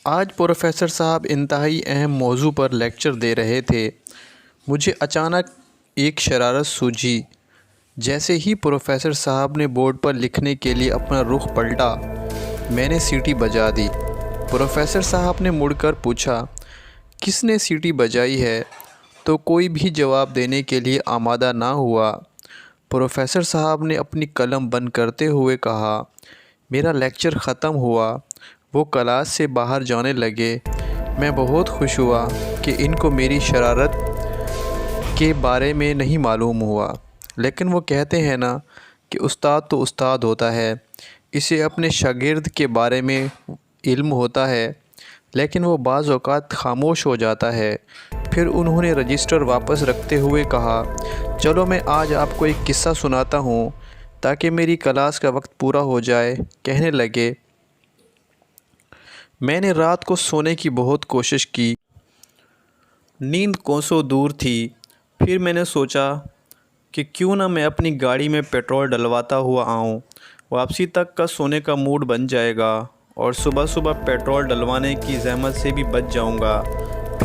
آج پروفیسر صاحب انتہائی اہم موضوع پر لیکچر دے رہے تھے۔ مجھے اچانک ایک شرارت سوجھی۔ جیسے ہی پروفیسر صاحب نے بورڈ پر لکھنے کے لیے اپنا رخ پلٹا، میں نے سیٹی بجا دی۔ پروفیسر صاحب نے مڑ کر پوچھا، کس نے سیٹی بجائی ہے؟ تو کوئی بھی جواب دینے کے لیے آمادہ نہ ہوا۔ پروفیسر صاحب نے اپنی قلم بند کرتے ہوئے کہا، میرا لیکچر ختم ہوا۔ وہ کلاس سے باہر جانے لگے۔ میں بہت خوش ہوا کہ ان کو میری شرارت کے بارے میں نہیں معلوم ہوا، لیکن وہ کہتے ہیں نا کہ استاد تو استاد ہوتا ہے، اسے اپنے شاگرد کے بارے میں علم ہوتا ہے، لیکن وہ بعض اوقات خاموش ہو جاتا ہے۔ پھر انہوں نے رجسٹر واپس رکھتے ہوئے کہا، چلو میں آج آپ کو ایک قصہ سناتا ہوں تاکہ میری کلاس کا وقت پورا ہو جائے۔ کہنے لگے، میں نے رات کو سونے کی بہت کوشش کی، نیند کوسوں دور تھی۔ پھر میں نے سوچا کہ کیوں نہ میں اپنی گاڑی میں پیٹرول ڈلواتا ہوا آؤں، واپسی تک کا سونے کا موڈ بن جائے گا اور صبح صبح پیٹرول ڈلوانے کی زحمت سے بھی بچ جاؤں گا۔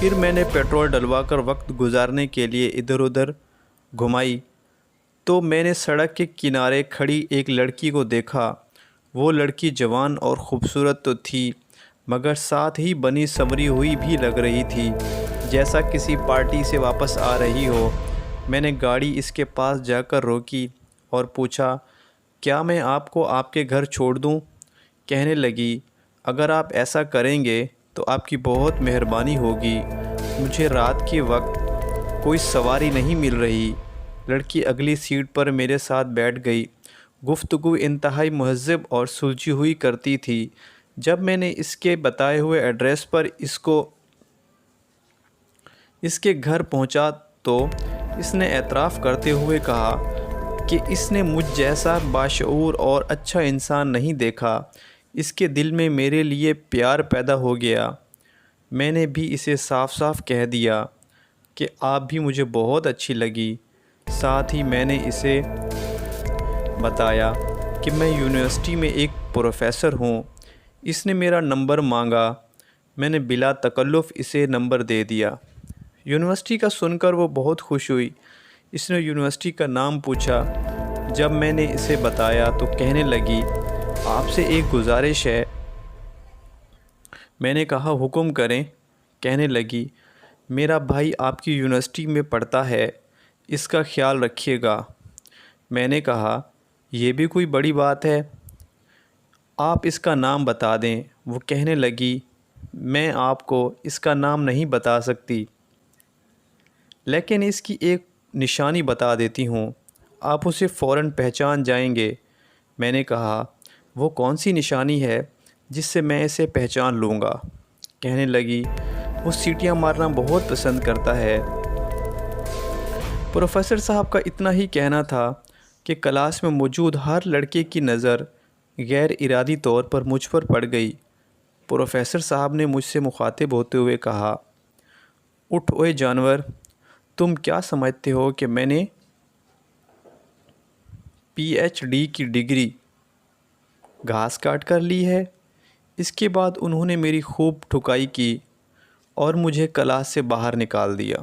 پھر میں نے پیٹرول ڈلوا کر وقت گزارنے کے لیے ادھر ادھر گھمائی تو میں نے سڑک کے کنارے کھڑی ایک لڑکی کو دیکھا۔ وہ لڑکی جوان اور خوبصورت تو تھی، مگر ساتھ ہی بنی سنوری ہوئی بھی لگ رہی تھی، جیسا کسی پارٹی سے واپس آ رہی ہو۔ میں نے گاڑی اس کے پاس جا کر روکی اور پوچھا، کیا میں آپ کو آپ کے گھر چھوڑ دوں؟ کہنے لگی، اگر آپ ایسا کریں گے تو آپ کی بہت مہربانی ہوگی، مجھے رات کے وقت کوئی سواری نہیں مل رہی۔ لڑکی اگلی سیٹ پر میرے ساتھ بیٹھ گئی۔ گفتگو انتہائی مہذب اور سلجھی ہوئی کرتی تھی۔ جب میں نے اس کے بتائے ہوئے ایڈریس پر اس کے گھر پہنچا تو اس نے اعتراف کرتے ہوئے کہا کہ اس نے مجھ جیسا باشعور اور اچھا انسان نہیں دیکھا۔ اس کے دل میں میرے لیے پیار پیدا ہو گیا۔ میں نے بھی اسے صاف صاف کہہ دیا کہ آپ بھی مجھے بہت اچھی لگی۔ ساتھ ہی میں نے اسے بتایا کہ میں یونیورسٹی میں ایک پروفیسر ہوں۔ اس نے میرا نمبر مانگا۔ میں نے بلا تکلف اسے نمبر دے دیا۔ یونیورسٹی کا سن کر وہ بہت خوش ہوئی۔ اس نے یونیورسٹی کا نام پوچھا۔ جب میں نے اسے بتایا تو کہنے لگی، آپ سے ایک گزارش ہے۔ میں نے کہا، حکم کریں۔ کہنے لگی، میرا بھائی آپ کی یونیورسٹی میں پڑھتا ہے، اس کا خیال رکھیے گا۔ میں نے کہا، یہ بھی کوئی بڑی بات ہے، آپ اس کا نام بتا دیں۔ وہ کہنے لگی، میں آپ کو اس کا نام نہیں بتا سکتی، لیکن اس کی ایک نشانی بتا دیتی ہوں، آپ اسے فوراً پہچان جائیں گے۔ میں نے کہا، وہ کون سی نشانی ہے جس سے میں اسے پہچان لوں گا؟ کہنے لگی، وہ سیٹیاں مارنا بہت پسند کرتا ہے۔ پروفیسر صاحب کا اتنا ہی کہنا تھا کہ کلاس میں موجود ہر لڑکے کی نظر غیر ارادی طور پر مجھ پر پڑ گئی۔ پروفیسر صاحب نے مجھ سے مخاطب ہوتے ہوئے کہا، اٹھ اوئے جانور، تم کیا سمجھتے ہو کہ میں نے PhD کی ڈگری گھاس کاٹ کر لی ہے؟ اس کے بعد انہوں نے میری خوب ٹھکائی کی اور مجھے کلاس سے باہر نکال دیا۔